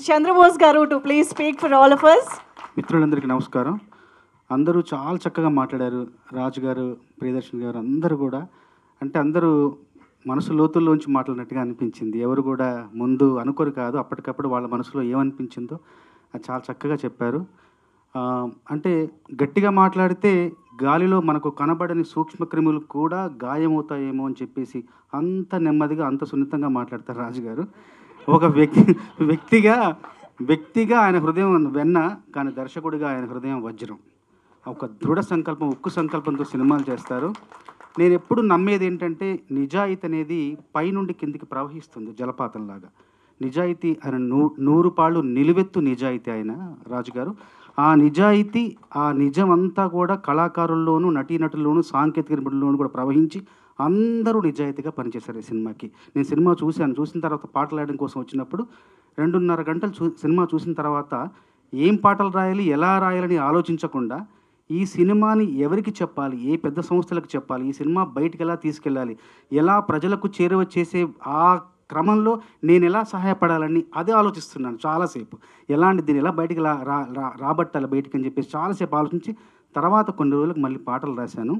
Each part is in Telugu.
Chandrabose garu to please speak for all of us. మిత్రులందరికీ నమస్కారం. అందరూ చాలా చక్కగా మాట్లాడారు. రాజు గారు, ప్రియదర్శన్ గారు అందరూ కూడా, అంటే అందరూ మనసు లోతుల్లోంచి మాట్లాడినట్టుగా అనిపించింది. ఎవరు కూడా ముందు అనుకోరు కాదు, అప్పటికప్పుడు వాళ్ళ మనసులో ఏమనిపించిందో అది చాలా చక్కగా చెప్పారు. అంటే గట్టిగా మాట్లాడితే గాలిలో మనకు కనబడని సూక్ష్మక్రిములు కూడా గాయమవుతాయేమో అని చెప్పేసి అంత నెమ్మదిగా అంత సున్నితంగా మాట్లాడతారు రాజుగారు. ఒక వ్యక్తిగా ఆయన హృదయం వెన్న, కానీ దర్శకుడిగా ఆయన హృదయం వజ్రం. ఒక దృఢ సంకల్పం, ఉక్కు సంకల్పంతో సినిమాలు చేస్తారు. నేను ఎప్పుడు నమ్మేది ఏంటంటే, నిజాయితీ అనేది పైనుండి కిందికి ప్రవహిస్తుంది జలపాతంలాగా. నిజాయితీ ఆయన 100 పాళ్ళు నిలువెత్తు నిజాయితీ ఆయన రాజుగారు. ఆ నిజాయితీ, ఆ నిజం అంతా కూడా కళాకారుల్లోనూ, నటీనటుల్లోనూ, సాంకేతిక నిపుణుల్లోనూ కూడా ప్రవహించి అందరూ నిజాయితీగా పనిచేశారు ఈ సినిమాకి. నేను సినిమా చూసిన తర్వాత పాటలు రాయడం కోసం వచ్చినప్పుడు 2.5 గంటలు సినిమా చూసిన తర్వాత ఏం పాటలు రాయాలి, ఎలా రాయాలని ఆలోచించకుండా ఈ సినిమాని ఎవరికి చెప్పాలి, ఏ పెద్ద సంస్థలకు చెప్పాలి, ఈ సినిమా బయటికి ఎలా తీసుకెళ్ళాలి, ఎలా ప్రజలకు చేరువ చేసే ఆ క్రమంలో నేను ఎలా సహాయపడాలని అదే ఆలోచిస్తున్నాను చాలాసేపు. దీన్ని ఎలా బయటికి రాబట్టాలి బయటికి అని చెప్పేసి చాలాసేపు ఆలోచించి తర్వాత కొన్ని రోజులకు మళ్ళీ పాటలు రాశాను.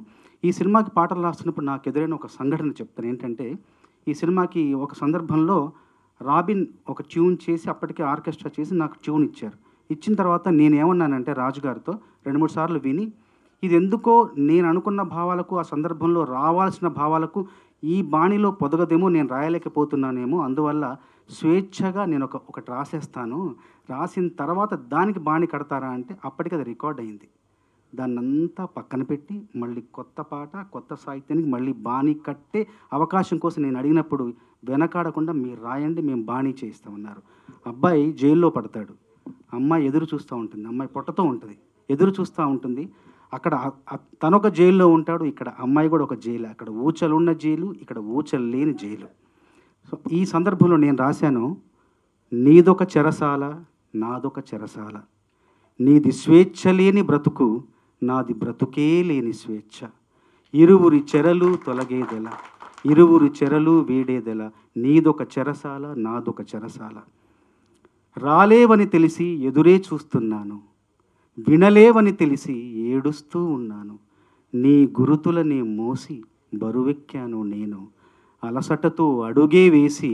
ఈ సినిమాకి పాటలు రాస్తున్నప్పుడు నాకు ఎదురైన ఒక సంఘటన చెప్తాను. ఏంటంటే, ఈ సినిమాకి ఒక సందర్భంలో రాబిన్ ఒక ట్యూన్ చేసి, అప్పటికే ఆర్కెస్ట్రా చేసి నాకు ట్యూన్ ఇచ్చారు. ఇచ్చిన తర్వాత నేనేమన్నానంటే రాజుగారితో 2-3 సార్లు విని, ఇది ఎందుకో నేను అనుకున్న భావాలకు, ఆ సందర్భంలో రావాల్సిన భావాలకు ఈ బాణిలో పొదగదేమో, నేను రాయలేకపోతున్నానేమో, అందువల్ల స్వేచ్ఛగా నేను ఒకటి రాసేస్తాను, రాసిన తర్వాత దానికి బాణి కడతారా అంటే అప్పటికి అది రికార్డ్ అయింది. దాన్నంతా పక్కన పెట్టి మళ్ళీ కొత్త పాట, కొత్త సాహిత్యానికి మళ్ళీ బాణీ కట్టే అవకాశం కోసం నేను అడిగినప్పుడు వెనకాడకుండా మీరు రాయండి, మేము బాణీ చేయిస్తామన్నారు. అబ్బాయి జైల్లో పడతాడు, అమ్మాయి ఎదురు చూస్తూ ఉంటుంది, అమ్మాయి పొట్టతో ఉంటుంది, ఎదురు చూస్తూ ఉంటుంది. అక్కడ తనొక జైల్లో ఉంటాడు, ఇక్కడ అమ్మాయి కూడా ఒక జైలు. అక్కడ ఊచలున్న జైలు, ఇక్కడ ఊచలు లేని జైలు. సో ఈ సందర్భంలో నేను రాశాను, నీదొక చెరసాల, నాదొక చెరసాల, నీది స్వేచ్ఛ లేని బ్రతుకు, నాది బ్రతుకే లేని స్వేచ్ఛ, ఇరువురి చెరలు తొలగేదెల, ఇరువురి చెరలు వీడేదెల, నీదొక చెరసాల, నాదొక చెరసాల, రాలేవని తెలిసి ఎదురే చూస్తున్నాను, వినలేవని తెలిసి ఏడుస్తూ ఉన్నాను, నీ గురుతులనే మోసి బరువెక్కాను నేను, అలసటతో అడుగే వేసి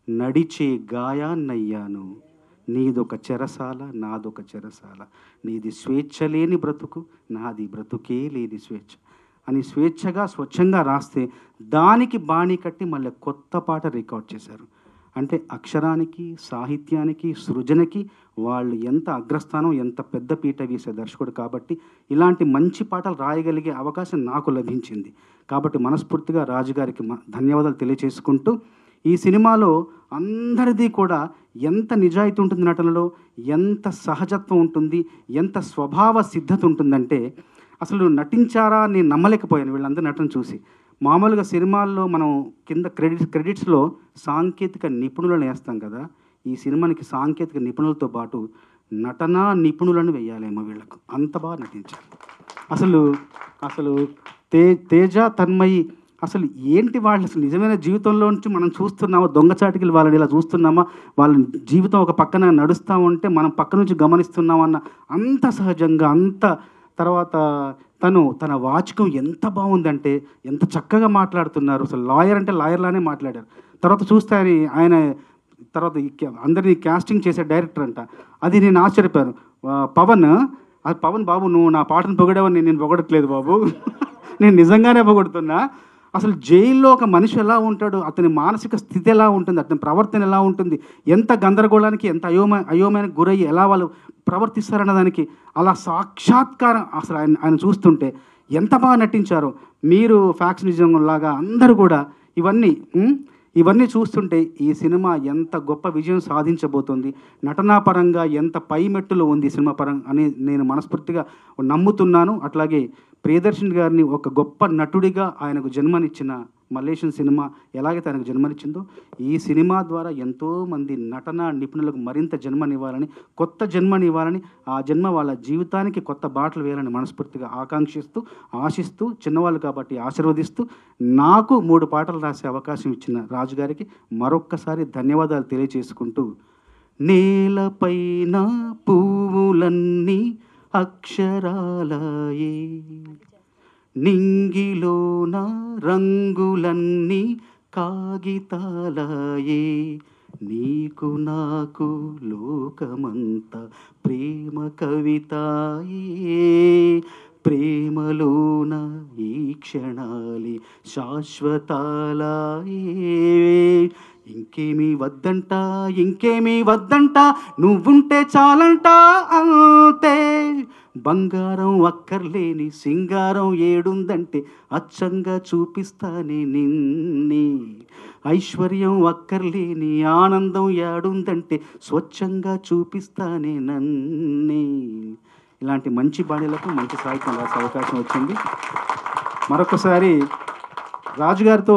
నడిచే గాయాన్నయ్యాను, నీదొక చెరసాల, నాదొక చెరసాల, నీది స్వేచ్ఛ లేని బ్రతుకు, నాది బ్రతుకే లేని స్వేచ్ఛ అని స్వేచ్ఛగా స్వచ్ఛంగా రాస్తే దానికి బాణీ కట్టి మళ్ళీ కొత్త పాట రికార్డ్ చేశారు. అంటే అక్షరానికి, సాహిత్యానికి, సృజనకి వాళ్ళు ఎంత అగ్రస్థానం, ఎంత పెద్ద పీట వేసే దర్శకుడు. కాబట్టి ఇలాంటి మంచి పాటలు రాయగలిగే అవకాశం నాకు లభించింది. కాబట్టి మనస్ఫూర్తిగా రాజుగారికి ధన్యవాదాలు తెలియచేసుకుంటూ, ఈ సినిమాలో అందరిది కూడా ఎంత నిజాయితీ ఉంటుంది నటనలో, ఎంత సహజత్వం ఉంటుంది, ఎంత స్వభావ సిద్ధత ఉంటుందంటే అసలు నటించారా నేను నమ్మలేకపోయాను వీళ్ళందరూ నటన చూసి. మామూలుగా సినిమాల్లో మనం కింద క్రెడిట్స్లో సాంకేతిక నిపుణులను వేస్తాం కదా, ఈ సినిమానికి సాంకేతిక నిపుణులతో పాటు నటనా నిపుణులను వేయాలేమో వీళ్ళకు, అంత బాగా నటించారు. అసలు తేజ, తన్మయి అసలు ఏంటి వాళ్ళు, అసలు నిజమైన జీవితంలో నుంచి మనం చూస్తున్నామా, దొంగచాటికి వాళ్ళని ఇలా చూస్తున్నామా, వాళ్ళ జీవితం ఒక పక్కన నడుస్తూ ఉంటే మనం పక్క నుంచి గమనిస్తున్నామన్న అంత సహజంగా, అంత తర్వాత తన వాచకం ఎంత బాగుందంటే, ఎంత చక్కగా మాట్లాడుతున్నారు. అసలు లాయర్ అంటే లాయర్లానే మాట్లాడారు. తర్వాత చూస్తే ఆయన తర్వాత అందరినీ క్యాస్టింగ్ చేసే డైరెక్టర్ అంట, అది నేను ఆశ్చర్యపోయాను. పవన్ బాబు, నువ్వు నా పాటను పొగడేవని నేను పొగడట్లేదు బాబు, నేను నిజంగానే పొగడుతున్నా. అసలు జైల్లో ఒక మనిషి ఎలా ఉంటాడు, అతని మానసిక స్థితి ఎలా ఉంటుంది, అతని ప్రవర్తన ఎలా ఉంటుంది, ఎంత గందరగోళానికి, ఎంత అయోమయానికి గురయ్యి ఎలా వాళ్ళు ప్రవర్తిస్తారన్న దానికి అలా సాక్షాత్కారం. అసలు ఆయన చూస్తుంటే ఎంత బాగా నటించారో. మీరు ఫ్యాక్స్ నిజం లాగా అందరూ కూడా ఇవన్నీ చూస్తుంటే ఈ సినిమా ఎంత గొప్ప విజయం సాధించబోతుంది, నటనాపరంగా ఎంత పైమెట్టులో ఉంది సినిమా పరంగా అని నేను మనస్ఫూర్తిగా నమ్ముతున్నాను. అట్లాగే ప్రియదర్శన్ గారిని ఒక గొప్ప నటుడిగా ఆయనకు జన్మనిచ్చిన మలేషియన్ సినిమా ఎలాగైతే ఆయనకు జన్మనిచ్చిందో, ఈ సినిమా ద్వారా ఎంతోమంది నటన నిపుణులకు మరింత జన్మనివ్వాలని, కొత్త జన్మనివ్వాలని, ఆ జన్మ వాళ్ళ జీవితానికి కొత్త బాటలు వేయాలని మనస్ఫూర్తిగా ఆశిస్తూ చిన్నవాళ్ళు కాబట్టి ఆశీర్వదిస్తూ, నాకు 3 పాటలు రాసే అవకాశం ఇచ్చిన రాజుగారికి మరొక్కసారి ధన్యవాదాలు తెలియజేసుకుంటూ, నేలపైన పువ్వులన్నీ అక్షరాలయే, నింగిలోన రంగులన్నీ కాగితాలయే, నీకు నాకు లోకమంతా ప్రేమ కవితాయే, ప్రేమలోన ఈ క్షణాలి శాశ్వతాలయే, ఇంకేమీ వద్దంట ఇంకేమీ వద్దంట నువ్వుంటే చాలంట అంతే, బంగారం అక్కర్లేని సింగారం ఏడుందంటే అచ్చంగా చూపిస్తానే నిన్నే, ఐశ్వర్యం అక్కర్లేని ఆనందం ఏడుందంటే స్వచ్ఛంగా చూపిస్తానే నన్నే. ఇలాంటి మంచి బాణీలకు మంచి సాహిత్యం రాసే అవకాశం వచ్చింది. మరొకసారి రాజుగారితో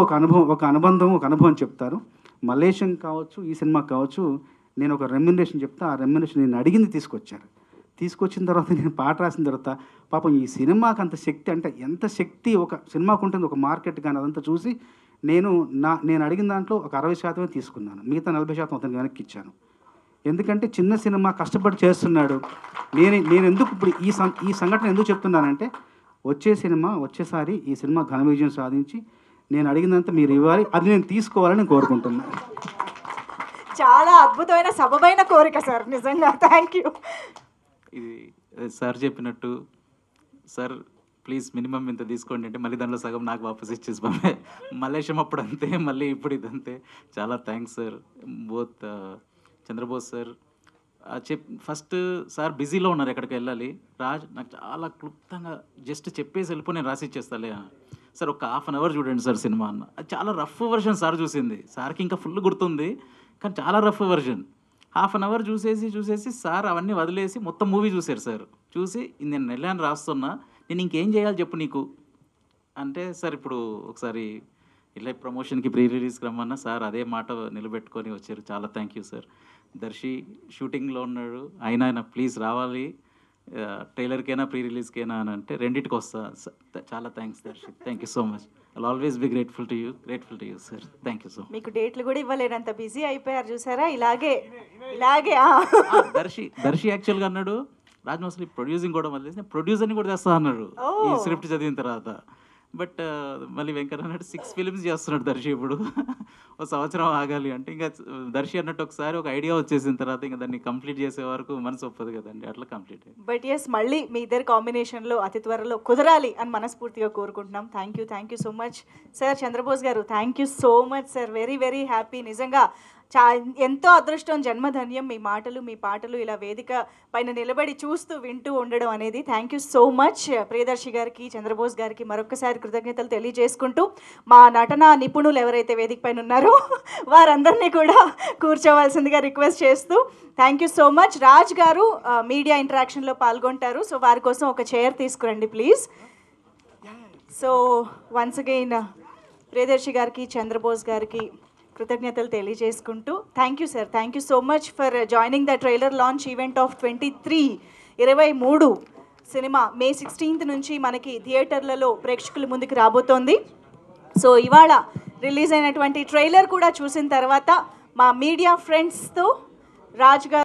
ఒక అనుబంధం చెప్తారు. మలేషియం కావచ్చు, ఈ సినిమా కావచ్చు, నేను ఒక రెమ్యునరేషన్ చెప్తా, ఆ రెమ్యునరేషన్ నేను అడిగింది తీసుకొచ్చిన తర్వాత నేను పాట రాసిన తర్వాత పాపం ఈ సినిమాకి అంత శక్తి, అంటే ఎంత శక్తి ఒక సినిమాకు ఉంటుంది, ఒక మార్కెట్ కానీ అదంతా చూసి నేను అడిగిన దాంట్లో ఒక 60% తీసుకున్నాను, మిగతా 40% అతనికి వెనక్కి ఇచ్చాను. ఎందుకంటే చిన్న సినిమా కష్టపడి చేస్తున్నాడు. నేను ఎందుకు ఇప్పుడు ఈ సంఘటన ఎందుకు చెప్తున్నానంటే వచ్చేసారి ఈ సినిమా ఘన విజయం సాధించి నేను అడిగినంత మీరు ఇవ్వాలి, అది నేను తీసుకోవాలని కోరుకుంటున్నాను. చాలా అద్భుతమైన సబబైన కోరిక సార్, నిజంగా థ్యాంక్ యూ. ఇది సార్ చెప్పినట్టు, సార్ ప్లీజ్ మినిమం ఇంత తీసుకోండి అంటే మళ్ళీ దాంట్లో సగం నాకు వాపస్ ఇచ్చేసి మలేషియం అప్పుడు అంతే, మళ్ళీ ఇప్పుడు ఇదంతే. చాలా thanks sir, both Chandrabose sir. First sir బిజీలో ఉన్నారు, ఎక్కడికి వెళ్ళాలి, రాజ్ నాకు చాలా క్లుప్తంగా జస్ట్ చెప్పేసి వెళ్ళిపో నేను రాసి ఇచ్చేస్తాలే సార్, ఒక ½ అన్ అవర్ చూడండి సార్ సినిమా అన్న. అది చాలా రఫ్ వర్షన్ సార్ చూసింది, సార్కి ఇంకా ఫుల్ గుర్తుంది కానీ చాలా రఫ్ వర్షన్. ½ అన్ అవర్ చూసేసి సార్ అవన్నీ వదిలేసి మొత్తం మూవీ చూశారు సార్. చూసి నేను నెల్లాని రాస్తున్నా, నేను ఇంకేం చేయాలి చెప్పు నీకు అంటే, సార్ ఇప్పుడు ఒకసారి ఇలా ప్రమోషన్కి ప్రీ రిలీజ్కి రమ్మన్నా, సార్ అదే మాట నిలబెట్టుకొని వచ్చారు. చాలా థ్యాంక్ యూ సార్. దర్శి షూటింగ్లో ఉన్నాడు, అయినా ప్లీజ్ రావాలి, ట్రైలర్కైనా ప్రీ రిలీజ్కైనా అని అంటే రెండింటికి వస్తా. చాలా thanks Darshi, thank you so much. I'll always be grateful to you sir. Thank you so much. మీకు డేట్లు కూడా ఇవ్వలేనంత బిజీ అయిపోయారు చూసారా, ఇలాగే దర్శి యాక్చువల్గా అన్నాడు, రాజమౌళి ప్రొడ్యూసింగ్ కూడా మళ్ళీ ప్రొడ్యూసర్ని కూడా చేస్తా అన్నాడు ఈ స్క్రిప్ట్ చదివిన తర్వాత. బట్ మళ్ళీ వెంకన్న అన్నట్టు 6 ఫిలిమ్స్ చేస్తున్నాడు దర్శి ఇప్పుడు. ఒక సంవత్సరం ఆగాలి అంటే ఇంకా దర్శి అన్నట్టు ఒకసారి ఒక ఐడియా వచ్చేసిన తర్వాత ఇంకా దాన్ని కంప్లీట్ చేసే వరకు మనసు ఒప్పదు కదండి, అట్లా కంప్లీట్ అయ్యింది. బట్ ఎస్, మళ్ళీ మీ ఇద్దరు కాంబినేషన్లో అతి త్వరలో కుదరాలి అని మనస్ఫూర్తిగా కోరుకుంటున్నాం. Thank you so much sir. Chandrabose గారు thank you so much sir, very very happy. నిజంగా ఎంతో అదృష్టం, జన్మధన్యం మీ మాటలు మీ పాటలు ఇలా వేదిక పైన నిలబడి చూస్తూ వింటూ ఉండడం అనేది. Thank you so much Priyadarshi గారికి, చంద్రబోస్ గారికి మరొకసారి కృతజ్ఞతలు తెలియజేసుకుంటూ, మా నటన నిపుణులు ఎవరైతే వేదిక పైన ఉన్నారో వారందరినీ కూడా కూర్చోవలసిందిగా రిక్వెస్ట్ చేస్తూ, thank you so much. Raj గారు మీడియా ఇంటరాక్షన్లో పాల్గొంటారు, సో వారి కోసం ఒక చైర్ తీసుకురండి please. So once again Priyadarshi గారికి, చంద్రబోస్ గారికి కృతజ్ఞతలు తెలియజేసుకుంటూ, thank you sir, thank you so much for joining the trailer launch event of 23 cinema May 16th నుంచి మనకి థియేటర్లలో ప్రేక్షకుల ముందుకు రాబోతోంది. సో ఇవాళ రిలీజ్ అయినటువంటి ట్రైలర్ కూడా చూసిన తర్వాత మా మీడియా ఫ్రెండ్స్తో రాజ్ గారు